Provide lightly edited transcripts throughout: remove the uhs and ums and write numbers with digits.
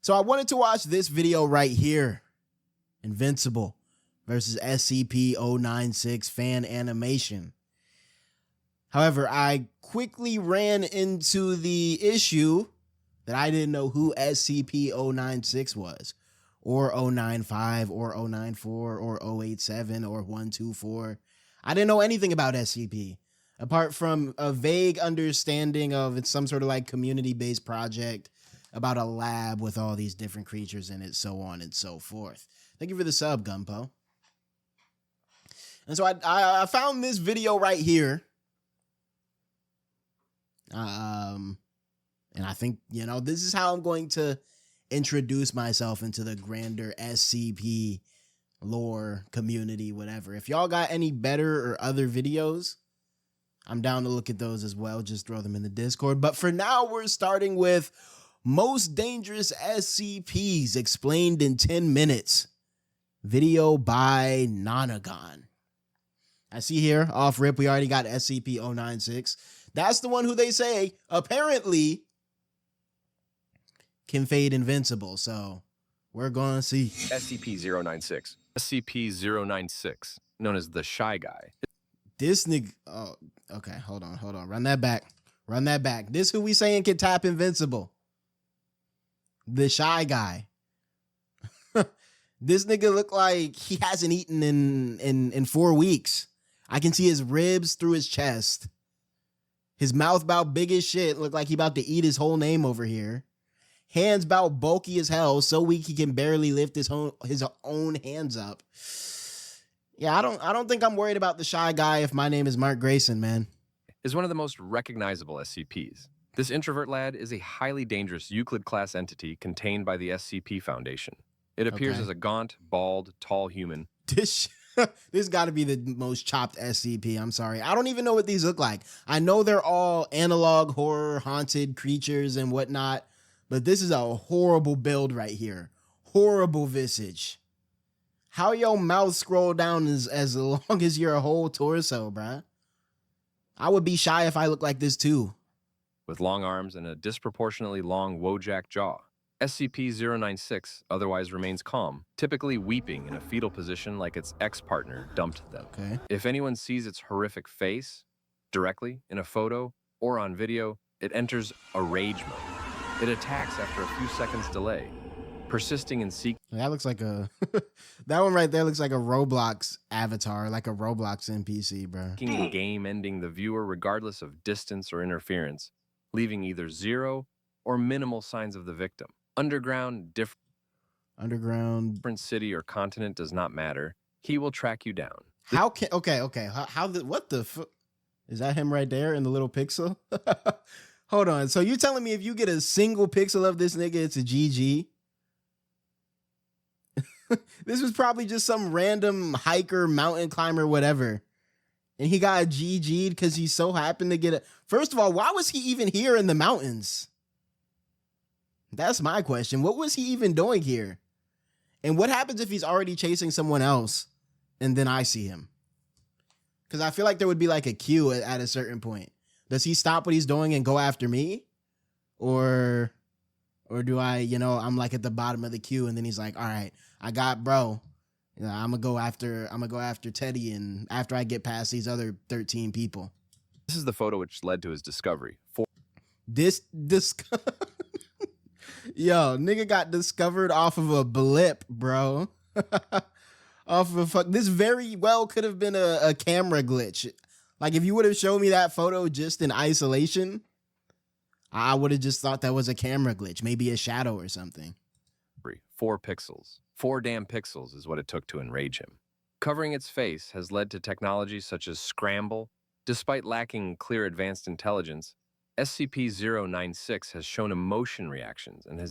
So I wanted to watch this video right here. Invincible versus SCP-096 fan animation. However, I quickly ran into the issue that I didn't know who SCP-096 was, or 095, or 094, or 087, or 124. I didn't know anything about SCP, apart from a vague understanding of it's some sort of like community-based project about a lab with all these different creatures in it, so on and so forth. Thank you for the sub, 𝙏𝙖𝙡𝙠. And so I found this video right here. And I think, you know, this is how I'm going to introduce myself into the grander SCP lore community, whatever. If y'all got any better or other videos, I'm down to look at those as well. Just throw them in the Discord. But for now, we're starting with most dangerous SCPs explained in 10 minutes. Video by Nonagon. I see here, off rip, we already got SCP-096. That's the one who they say, apparently, can fade invincible. So we're going to see. SCP-096. SCP-096, known as the Shy Guy. This nigga, oh, okay, hold on. Run that back. This who we saying can tap invincible. The Shy Guy. This nigga look like he hasn't eaten in 4 weeks. I can see his ribs through his chest. His mouth about big as shit. Look like he about to eat his whole name over here. Hands about bulky as hell. So weak he can barely lift his own hands up. Yeah, I don't think I'm worried about the Shy Guy if my name is Mark Grayson, man. Is one of the most recognizable SCPs. This introvert lad is a highly dangerous Euclid-class entity contained by the SCP Foundation. It appears as a gaunt, bald, tall human. This got to be the most chopped SCP. I'm sorry. I don't even know what these look like. I know they're all analog horror, haunted creatures and whatnot, but this is a horrible build right here. Horrible visage. How your mouth scroll down is as long as your whole torso, bruh. I would be shy if I looked like this too. With long arms and a disproportionately long Wojak jaw. SCP-096 otherwise remains calm, typically weeping in a fetal position like its ex-partner dumped them. Okay. If anyone sees its horrific face, directly, in a photo, or on video, it enters a rage mode. It attacks after a few seconds delay, persisting in seeking. That looks like a... that one right there looks like a Roblox avatar, like a Roblox NPC, bro. And game-ending the viewer regardless of distance or interference, leaving either zero or minimal signs of the victim. Underground, different city or continent does not matter. He will track you down. How can, okay. What the fuck? Is that him right there in the little pixel? Hold on. So you telling me if you get a single pixel of this nigga, it's a GG? This was probably just some random hiker, mountain climber, whatever. And he got a GG'd because he so happened to get a... First of all, why was he even here in the mountains? That's my question. What was he even doing here? And what happens if he's already chasing someone else and then I see him? Because I feel like there would be like a queue at a certain point. Does he stop what he's doing and go after me? Or do I, you know, I'm like at the bottom of the queue and then he's like, all right, I got bro. You know, I'm gonna go after Teddy, and after I get past these other 13 people. This is the photo which led to his discovery. Yo, nigga got discovered off of a blip, bro. Off of this very well could have been a camera glitch. Like if you would have shown me that photo just in isolation, I would have just thought that was a camera glitch, maybe a shadow or something. 4 pixels. 4 damn pixels is what it took to enrage him. Covering its face has led to technologies such as Scramble. Despite lacking clear advanced intelligence, SCP-096 has shown emotion reactions and has...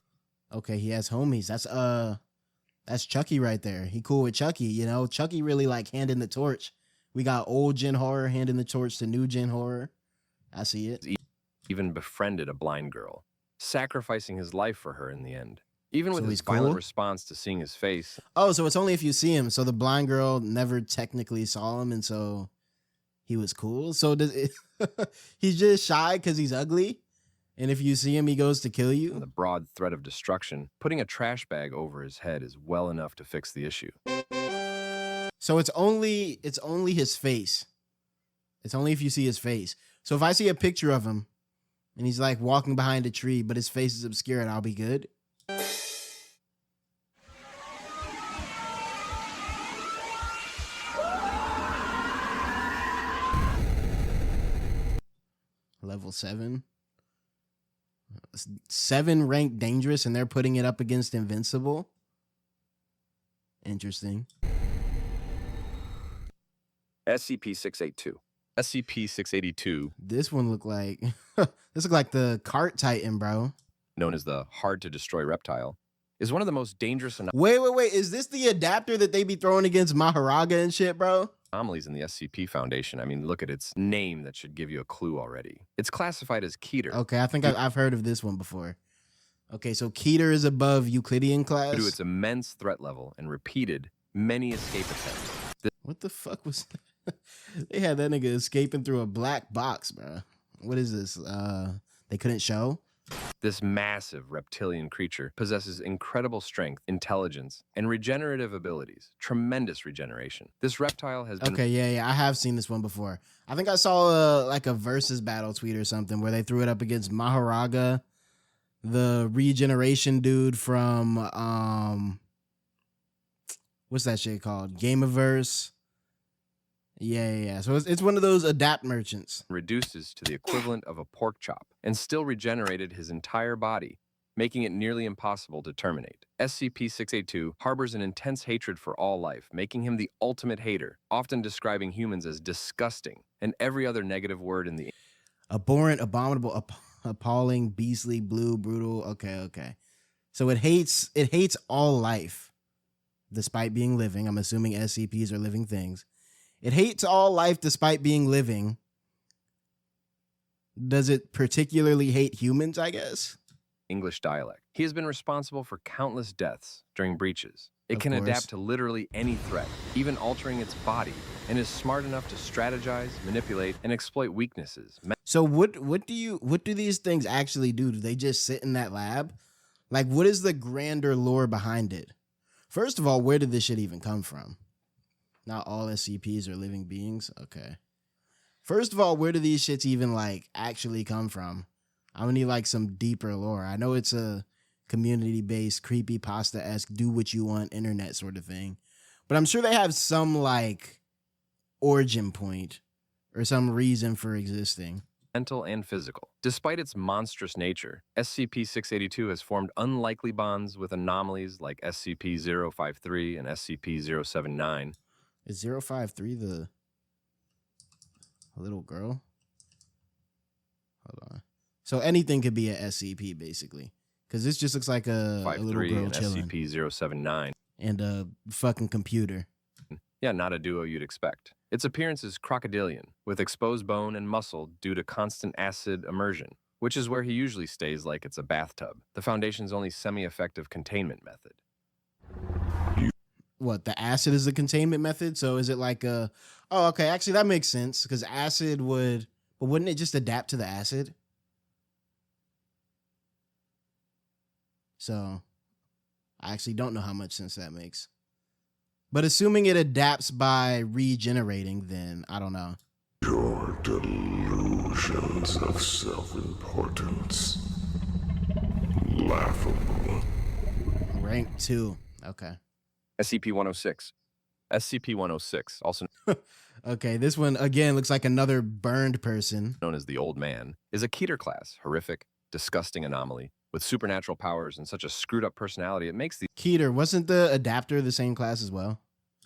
Okay, he has homies. That's Chucky right there. He cool with Chucky, you know? Chucky really like handing the torch. We got old gen horror handing the torch to new gen horror. I see it. Even befriended a blind girl, sacrificing his life for her in the end. Even with So his he's cool? violent response to seeing his face. Oh, so it's only if you see him. So the blind girl never technically saw him, and so he was cool. So does it, he's just shy because he's ugly? And if you see him, he goes to kill and you? the broad threat of destruction, putting a trash bag over his head is well enough to fix the issue. So it's only his face. It's only if you see his face. So if I see a picture of him and he's like walking behind a tree, but his face is obscured, I'll be good. Level 7. 7 ranked dangerous, and they're putting it up against invincible. Interesting. SCP-682. SCP-682, This one looked like this looked like the cart titan, bro. known as the hard-to-destroy reptile, is one of the most dangerous Wait. Is this the adapter that they be throwing against Maharaga and shit, bro? anomalies in the SCP Foundation. I mean, look at its name. That should give you a clue already. It's classified as Keter. Okay, I think I've heard of this one before. Okay, so Keter is above Euclidean class. Due to its immense threat level and repeated many escape attempts. What the fuck was that? They had that nigga escaping through a black box, bro. What is this? They couldn't show? This massive reptilian creature possesses incredible strength, intelligence, and regenerative abilities. Tremendous regeneration. This reptile has been... Okay, yeah, I have seen this one before. I think I saw like a versus battle tweet or something where they threw it up against Maharaga, the regeneration dude from what's that shit called? Gameaverse. Yeah. So it's one of those adapt merchants. reduces to the equivalent of a pork chop and still regenerated his entire body, making it nearly impossible to terminate. SCP-682 harbors an intense hatred for all life, making him the ultimate hater, often describing humans as disgusting and every other negative word in the... Abhorrent, abominable, appalling, beastly, blue, brutal. Okay. So it hates all life, despite being living. I'm assuming SCPs are living things. It hates all life despite being living. Does it particularly hate humans, I guess? English dialect. He has been responsible for countless deaths during breaches. It can adapt to literally any threat, even altering its body, and is smart enough to strategize, manipulate, and exploit weaknesses. So what do these things actually do? Do they just sit in that lab? Like, what is the grander lore behind it? First of all, where did this shit even come from? Not all SCPs are living beings. Okay. First of all, where do these shits even like actually come from? I would need like some deeper lore. I know it's a community-based, creepypasta-esque, do what you want internet sort of thing. But I'm sure they have some like origin point or some reason for existing. Mental and physical. Despite its monstrous nature, SCP-682 has formed unlikely bonds with anomalies like SCP-053 and SCP-079. Is 053 the little girl? Hold on. So anything could be a SCP, basically. Because this just looks like a little girl chilling. SCP-079. And a fucking computer. Yeah, not a duo you'd expect. Its appearance is crocodilian, with exposed bone and muscle due to constant acid immersion, which is where he usually stays like it's a bathtub, the Foundation's only semi-effective containment method. What, the acid is the containment method? So is it like a... Oh, okay, actually that makes sense, because acid would... But wouldn't it just adapt to the acid? So, I actually don't know how much sense that makes. But assuming it adapts by regenerating, then I don't know. Your delusions of self-importance. Laughable. Rank 2. Okay. SCP-106. SCP-106, also Okay, this one, again, looks like another burned person. known as the Old Man, is a Keter class, horrific, disgusting anomaly with supernatural powers and such a screwed-up personality it makes Keter, wasn't the adapter the same class as well?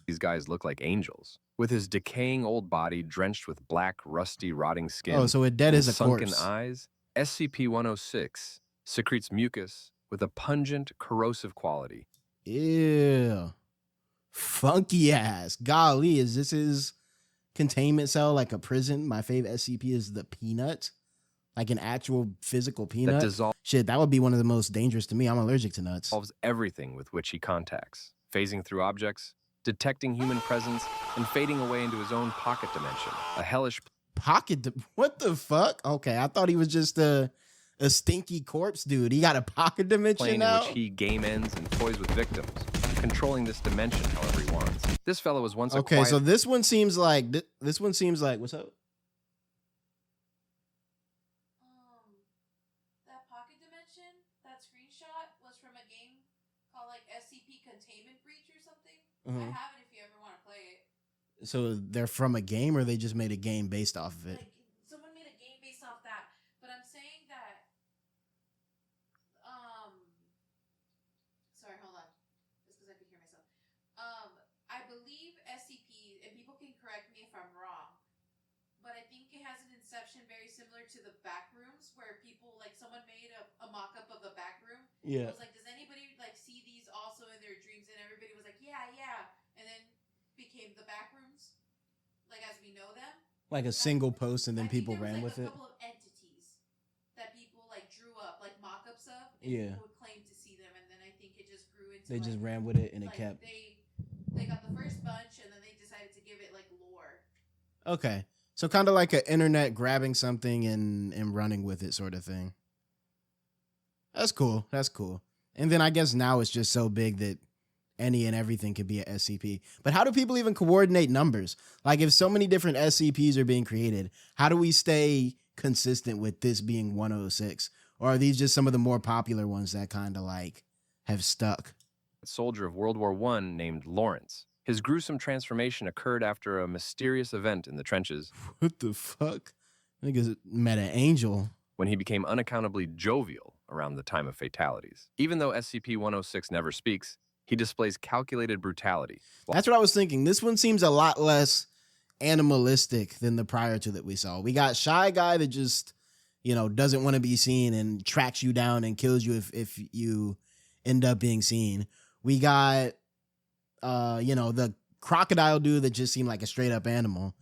these guys look like angels. With his decaying old body drenched with black, rusty, rotting skin... Oh, so it dead and as a sunken corpse. eyes, SCP-106 secretes mucus with a pungent, corrosive quality. Ew. Funky ass. Golly, is this his containment cell like a prison? My favorite SCP is the peanut. Like an actual physical peanut. That dissolves Shit, that would be one of the most dangerous to me. I'm allergic to nuts. everything with which he contacts, phasing through objects, detecting human presence, and fading away into his own pocket dimension. A hellish... What the fuck? Okay, I thought he was just a a stinky corpse dude. He got a pocket dimension plane in now? which he game ends and toys with victims, controlling this dimension however he wants. This fellow was once a Okay, quiet... so this one seems like this one seems like what's up? That pocket dimension, that screenshot was from a game called like SCP Containment Breach or something. I have it if you ever want to play it. So they're from a game, or they just made a game based off of it? Like someone made a game based off that, but I'm saying that. Sorry, hold on. Just because I can hear myself. I believe SCP, and people can correct me if I'm wrong, but I think it has an inception very similar to the back rooms, where people like someone made a mock-up of a back room. Yeah. It was like, does anybody like see these also in their dreams? And everybody was like, yeah, and then became the back rooms, like as we know them. Like a single post, and then I think people there was, ran like, with it. A couple of entities that people like drew up, like mock-ups of, and Yeah. people would claim to see them, and then I think it just grew into. They like, just ran with it, and it like, kept. They got the first bunch, and then they decided to give it like lore. Okay, so kind of like an internet grabbing something and running with it sort of thing. That's cool. That's cool. And then I guess now it's just so big that any and everything could be a SCP. But how do people even coordinate numbers? Like if so many different SCPs are being created, how do we stay consistent with this being 106? Or are these just some of the more popular ones that kind of like have stuck? soldier of World War I named Lawrence. His gruesome transformation occurred after a mysterious event in the trenches. What the fuck? Niggas met an angel. When he became unaccountably jovial around the time of fatalities. Even though SCP-106 never speaks, he displays calculated brutality. That's what I was thinking. This one seems a lot less animalistic than the prior two that we saw. We got Shy Guy that just, you know, doesn't want to be seen and tracks you down and kills you if you end up being seen. We got, you know, the crocodile dude that just seemed like a straight up animal.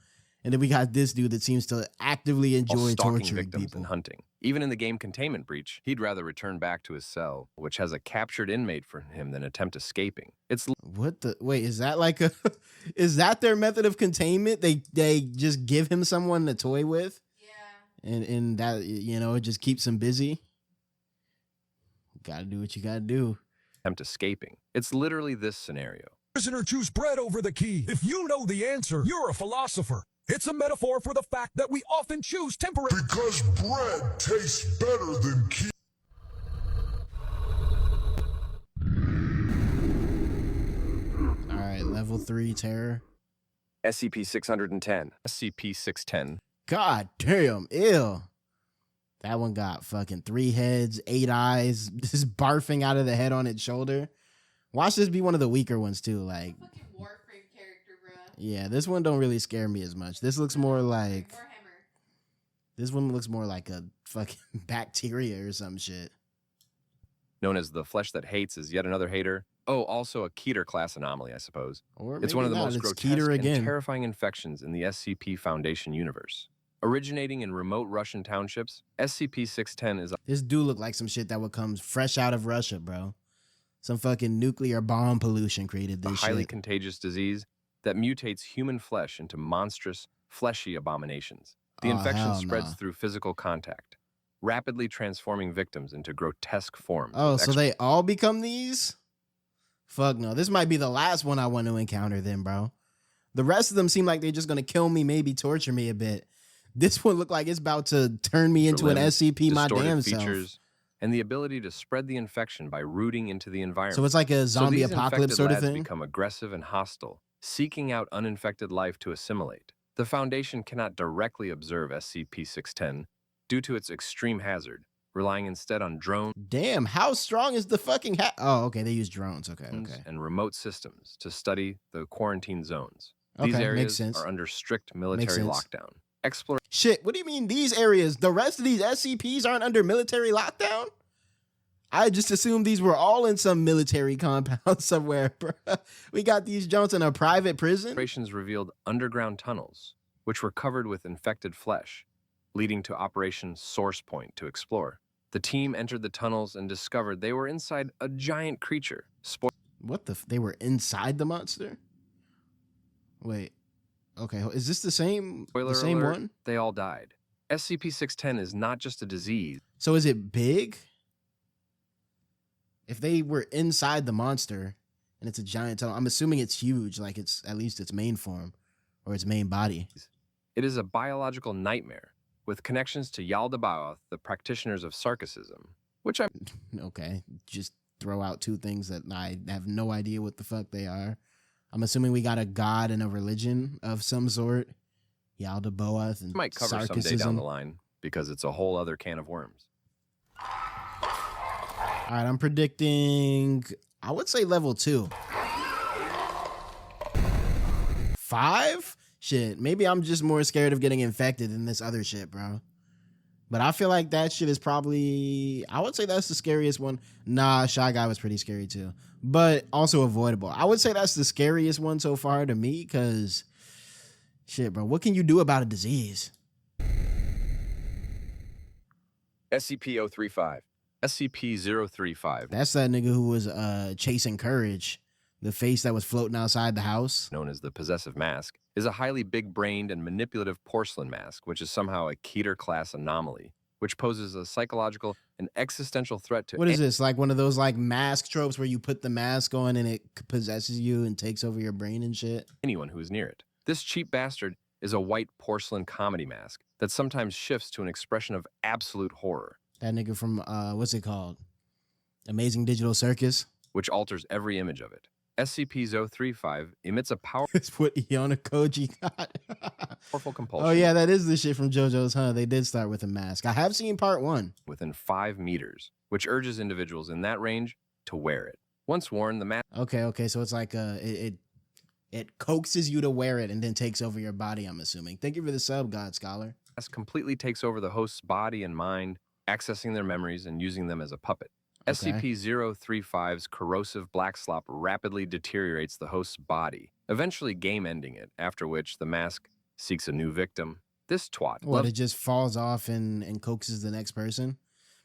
And then we got this dude that seems to actively enjoy stalking torturing victims people. and hunting. Even in the game Containment Breach, he'd rather return back to his cell, which has a captured inmate for him, than attempt escaping. It's What the wait, is that like a is that their method of containment? They just give him someone to toy with? Yeah. And that, you know, it just keeps him busy. Gotta do what you gotta do. attempt escaping. It's literally this scenario. Prisoner choose bread over the key. If you know the answer, you're a philosopher. It's a metaphor for the fact that we often choose temporary. Because bread tastes better than key. All right, level 3 terror. SCP-610. SCP-610. God damn, ew. That one got fucking 3 heads, 8 eyes, just barfing out of the head on its shoulder. Watch this be one of the weaker ones too. Like, Fucking Warframe character, bruh. yeah, this one don't really scare me as much. This looks more like Warhammer. this one looks more like a fucking bacteria or some shit. Known as the flesh that hates is yet another hater. Oh, also a Keter class anomaly, I suppose. Or It's one of the maybe not, most it's grotesque Keter and again. terrifying infections in the SCP Foundation universe. Originating in remote Russian townships, SCP-610 is This do look like some shit that would come fresh out of Russia, bro. Some fucking nuclear bomb pollution created a this highly shit. contagious disease that mutates human flesh into monstrous, fleshy abominations. The Oh, infection hell spreads nah. through physical contact, rapidly transforming victims into grotesque forms. Oh, with so they all become these? Fuck no. This might be the last one I want to encounter then, bro. The rest of them seem like they're just going to kill me, maybe torture me a bit. This one look like it's about to turn me into an limbs, SCP my distorted damn features, self. and the ability to spread the infection by rooting into the environment. So it's like a zombie these apocalypse infected sort of lads thing? become aggressive and hostile, seeking out uninfected life to assimilate. The Foundation cannot directly observe SCP-610 due to its extreme hazard, relying instead on drones Damn, how strong is the fucking Oh, okay, they use drones. Okay, okay. and remote systems to study the quarantine zones. These Okay, makes areas sense. are under strict military sense. lockdown. Exploration Shit, what do you mean these areas? The rest of these SCPs aren't under military lockdown? I just assumed these were all in some military compound somewhere, bro. We got these Jones in a private prison? operations revealed underground tunnels, which were covered with infected flesh, leading to Operation Source Point to explore. The team entered the tunnels and discovered they were inside a giant creature. What the? They were inside the monster? Wait. Okay, is this the same Spoiler the same alert, one? they all died. SCP-610 is not just a disease. So is it big? If they were inside the monster and it's a giant tunnel, I'm assuming it's huge, like it's at least its main form or its main body. It is a biological nightmare with connections to 𝙏𝙏𝙡𝙠, the practitioners of sarcasm, which I'm Okay, just throw out two things that I have no idea what the fuck they are. I'm assuming we got a god and a religion of some sort. 𝙏𝙏𝙡𝙠 and might cover sarcasm. someday down the line because it's a whole other can of worms. All right, I'm predicting, I would say level 2. 5? Shit, maybe I'm just more scared of getting infected than this other shit, bro. But I feel like that shit is probably, I would say that's the scariest one. Nah, Shy Guy was pretty scary too, but also avoidable. I would say that's the scariest one so far to me because, shit, bro, what can you do about a disease? SCP-035. SCP-035, That's that nigga who was chasing Courage, the face that was floating outside the house. known as the possessive mask, is a highly big-brained and manipulative porcelain mask, which is somehow a Keter-class anomaly, which poses a psychological and existential threat to What is this, like one of those like mask tropes where you put the mask on and it possesses you and takes over your brain and shit? anyone who is near it. This cheap bastard is a white porcelain comedy mask that sometimes shifts to an expression of absolute horror, That nigga from, what's it called? Amazing Digital Circus? which alters every image of it. SCP-035 emits a It's what Iona Koji got. powerful compulsion Oh yeah, that is the shit from JoJo's, huh? They did start with a mask. I have seen part 1. within 5 meters, which urges individuals in that range to wear it. Once worn, the mask Okay, so it's like it coaxes you to wear it and then takes over your body, I'm assuming. Thank you for the sub, God Scholar. completely takes over the host's body and mind, accessing their memories and using them as a puppet. Okay. SCP-035's corrosive black slop rapidly deteriorates the host's body, eventually game-ending it, after which the mask seeks a new victim. This twat What, loves it just falls off and coaxes the next person?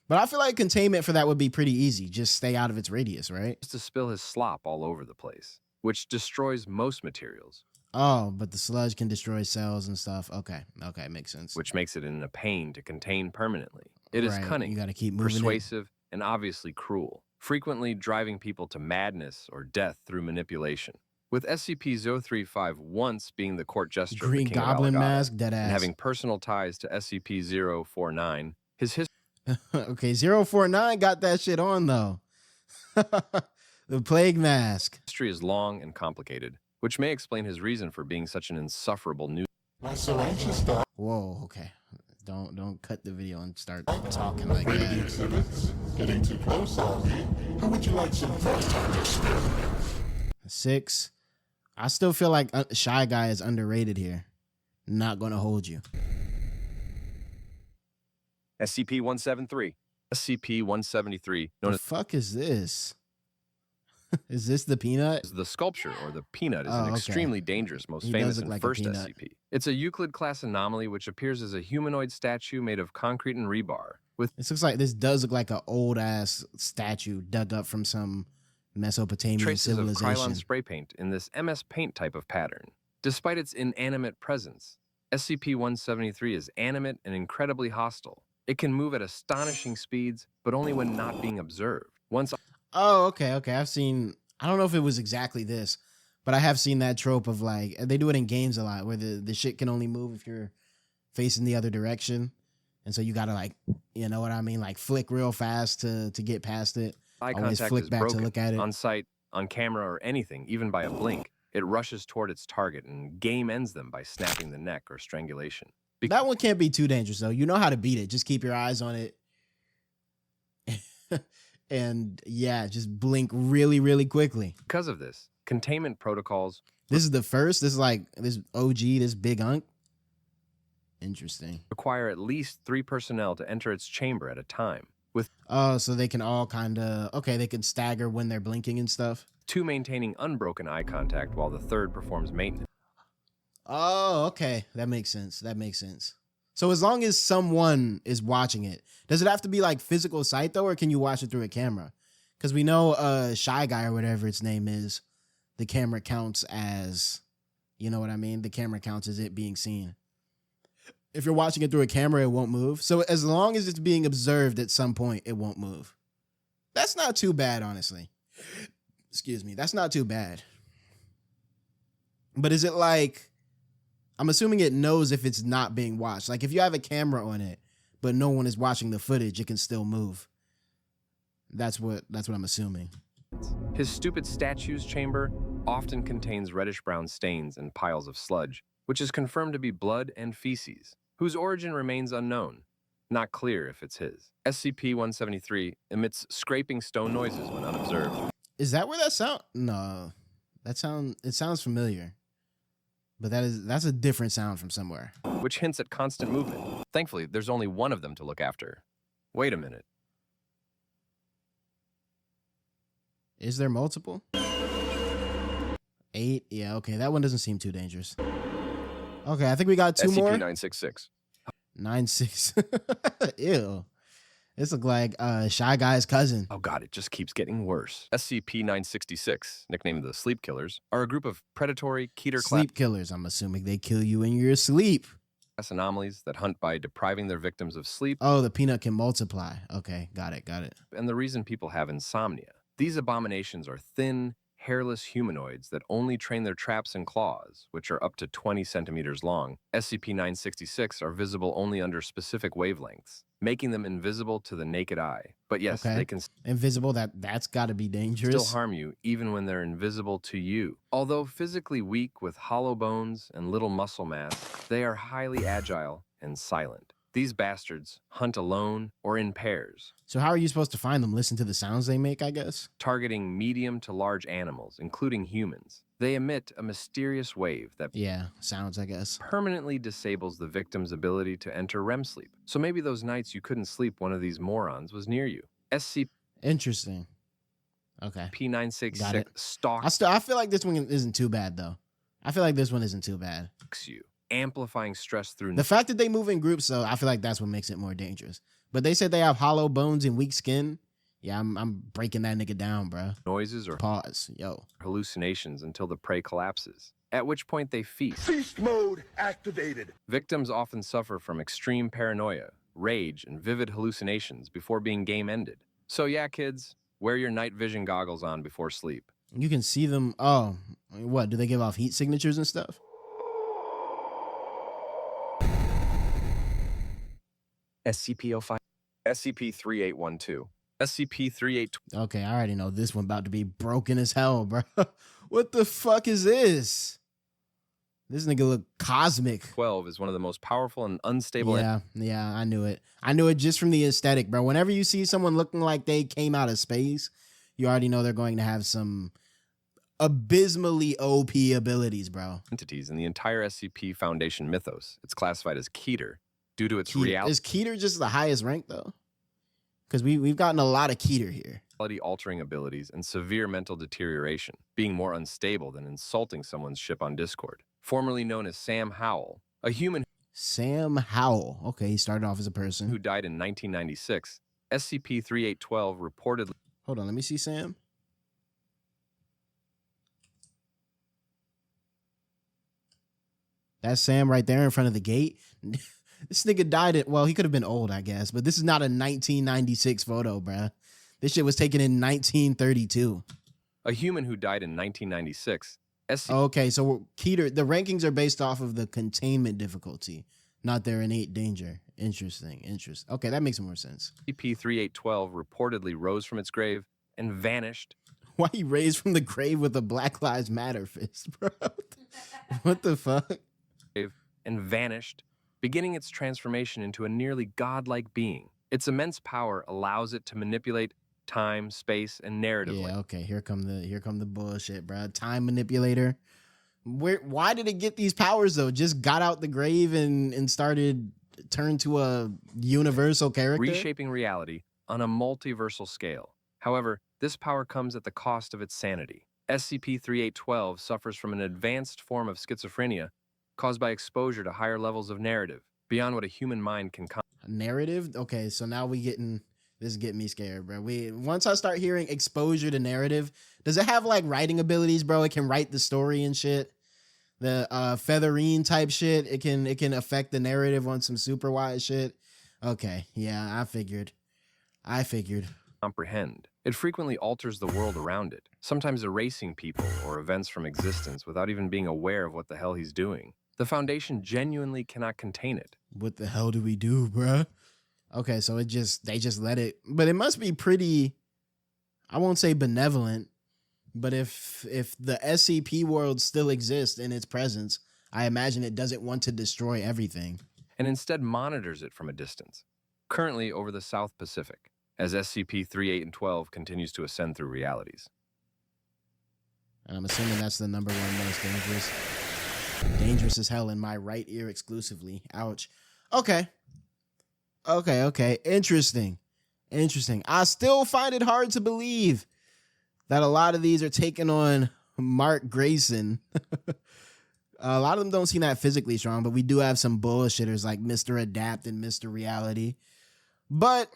But I feel like containment for that would be pretty easy. Just stay out of its radius, right? to spill his slop all over the place, which destroys most materials, Oh, but the sludge can destroy cells and stuff. Okay, makes sense. which makes it in a pain to contain permanently. It is Right, cunning, you gotta keep moving it. persuasive, and obviously cruel, frequently driving people to madness or death through manipulation. With SCP-035 once being the court jester of Green the King Goblin of 𝙏𝙏𝙡, mask, dead and ass. having personal ties to SCP-049, his Okay, 049 got that shit on though. The plague mask. history is long and complicated, which may explain his reason for being such an insufferable nuisance. Not so anxious, Doc. Whoa, okay. Don't cut the video and start talking like Reading that. exhibits? Getting too close, are we? How would you like some first-time experience? 6. I still feel like Shy Guy is underrated here. Not gonna hold you. SCP-173. SCP-173, known The fuck is this? Is this the peanut? as the sculpture or the peanut, is Oh, an okay. extremely dangerous, most He does famous look and like a first peanut. SCP. It's a Euclid-class anomaly which appears as a humanoid statue made of concrete and rebar, with This does look like an old ass statue dug up from some Mesopotamian traces of civilization. Krylon spray paint in this MS Paint type of pattern. Despite its inanimate presence, SCP-173 is animate and incredibly hostile. It can move at astonishing speeds, but only when not being observed. Once Oh, okay. I've seen, I don't know if it was exactly this, but I have seen that trope of like, they do it in games a lot where the shit can only move if you're facing the other direction. And so you gotta like, you know what I mean? Like flick real fast to get past it. eye Always contact flick is back to broken, look at it. on sight, on camera, or anything, even by a blink, it rushes toward its target and game ends them by snapping the neck or strangulation. That one can't be too dangerous though. You know how to beat it. Just keep your eyes on it. And yeah, just blink really, really quickly. Because of this, containment protocols This is the first. This is like this OG, this big hunk. Interesting. require at least 3 personnel to enter its chamber at a time, with Oh, so they can all kind of, okay, they can stagger when they're blinking and stuff. 2 maintaining unbroken eye contact while the third performs maintenance. Oh, okay. That makes sense. So as long as someone is watching it, does it have to be like physical sight though, or can you watch it through a camera? Because we know Shy Guy or whatever its name is, the camera counts as, you know what I mean? The camera counts as it being seen. If you're watching it through a camera, it won't move. So as long as it's being observed at some point, it won't move. That's not too bad, honestly. Excuse me. That's not too bad. But is it like, I'm assuming it knows if it's not being watched. Like if you have a camera on it, but no one is watching the footage, it can still move. That's what I'm assuming. His stupid statues chamber often contains reddish-brown stains and piles of sludge, which is confirmed to be blood and feces, whose origin remains unknown. Not clear if it's his. SCP-173 emits scraping stone noises when unobserved. Is that where that sound? No, it sounds familiar, but that's a different sound from somewhere. Which hints at constant movement. Thankfully, there's only one of them to look after. Wait a minute. Is there multiple? 8? Yeah, okay. That one doesn't seem too dangerous. Okay, I think we got 2 more. SCP-966. 9-6. Ew. This look like Shy Guy's cousin. Oh god, it just keeps getting worse. SCP-966, nicknamed the Sleep Killers, are a group of predatory Keter Sleep killers, I'm assuming they kill you in your sleep. class anomalies that hunt by depriving their victims of sleep. Oh, the peanut can multiply. Okay, got it. And the reason people have insomnia. These abominations are thin, hairless humanoids that only train their traps and claws, which are up to 20 centimeters long. SCP-966 are visible only under specific wavelengths, making them invisible to the naked eye. But yes, Okay. they can Invisible, that's got to be dangerous. still harm you even when they're invisible to you. Although physically weak with hollow bones and little muscle mass, they are highly agile and silent. These bastards hunt alone or in pairs, So how are you supposed to find them? Listen to the sounds they make, I guess? targeting medium to large animals, including humans. They emit a mysterious wave that Yeah, sounds, I guess. permanently disables the victim's ability to enter REM sleep. So maybe those nights you couldn't sleep, one of these morons was near you. Interesting. Okay. Got SCP-966 it. stalks I feel like this one isn't too bad, though. I feel like this one isn't too bad. you, amplifying stress through The fact that they move in groups, though, I feel like that's what makes it more dangerous. But they said they have hollow bones and weak skin. Yeah, I'm breaking that nigga down, bro. noises or Pause. Yo. hallucinations until the prey collapses, at which point they feast. Feast mode activated. Victims often suffer from extreme paranoia, rage, and vivid hallucinations before being game ended. So yeah, kids, wear your night vision goggles on before sleep. You can see them. Oh, what? Do they give off heat signatures and stuff? SCP-05. SCP-3812. SCP-3812. Okay, I already know this one about to be broken as hell, bro. What the fuck is this? This nigga look cosmic. is one of the most powerful and unstable Yeah, I knew it. I knew it just from the aesthetic, bro. Whenever you see someone looking like they came out of space, you already know they're going to have some abysmally OP abilities, bro. entities in the entire SCP Foundation mythos. It's classified as Keter due to its Is Keter just the highest rank, though? Because we've gotten a lot of Keter here. reality-altering abilities and severe mental deterioration, being more unstable than insulting someone's ship on Discord. Formerly known as Sam Howell, a human Sam Howell. Okay, he started off as a person. who died in 1996, SCP-3812 reportedly Hold on, let me see Sam. That's Sam right there in front of the gate. This nigga died at, well, he could have been old, I guess, but this is not a 1996 photo, bruh. This shit was taken in 1932. a human who died in 1996, Okay, so Keter, the rankings are based off of the containment difficulty, not their innate danger. Interesting. Okay, that makes more sense. SCP-3812 reportedly rose from its grave and vanished Why he raised from the grave with a Black Lives Matter fist, bro? What the fuck? and vanished, beginning its transformation into a nearly godlike being. Its immense power allows it to manipulate time, space, and narrative. Yeah, okay. Here come the bullshit, bro. Time manipulator. Why did it get these powers though? Just got out the grave and started turned to a universal character. Reshaping reality on a multiversal scale. However, this power comes at the cost of its sanity. SCP-3812 suffers from an advanced form of schizophrenia caused by exposure to higher levels of narrative, beyond what a human mind can Narrative? Okay, so now this is getting me scared, bro. Once I start hearing exposure to narrative, does it have like writing abilities, bro? It can write the story and shit. the featherine type shit. It can affect the narrative on some super wide shit. Okay, yeah, I figured. Comprehend. It frequently alters the world around it, sometimes erasing people or events from existence without even being aware of what the hell he's doing. The Foundation genuinely cannot contain it. What the hell do we do, bruh? Okay, so they just let it, but it must be pretty, I won't say benevolent, but if the SCP world still exists in its presence, I imagine it doesn't want to destroy everything. And instead monitors it from a distance, currently over the South Pacific, as SCP-3, 8, and 12 continues to ascend through realities. And I'm assuming that's the number one most dangerous. Dangerous as hell in my right ear exclusively. Ouch. Okay. Interesting. I still find it hard to believe that a lot of these are taking on Mark Grayson. A lot of them don't seem that physically strong, but we do have some bullshitters like Mr. Adapt and Mr. Reality. But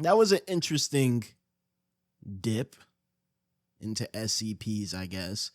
that was an interesting dip into SCPs, I guess.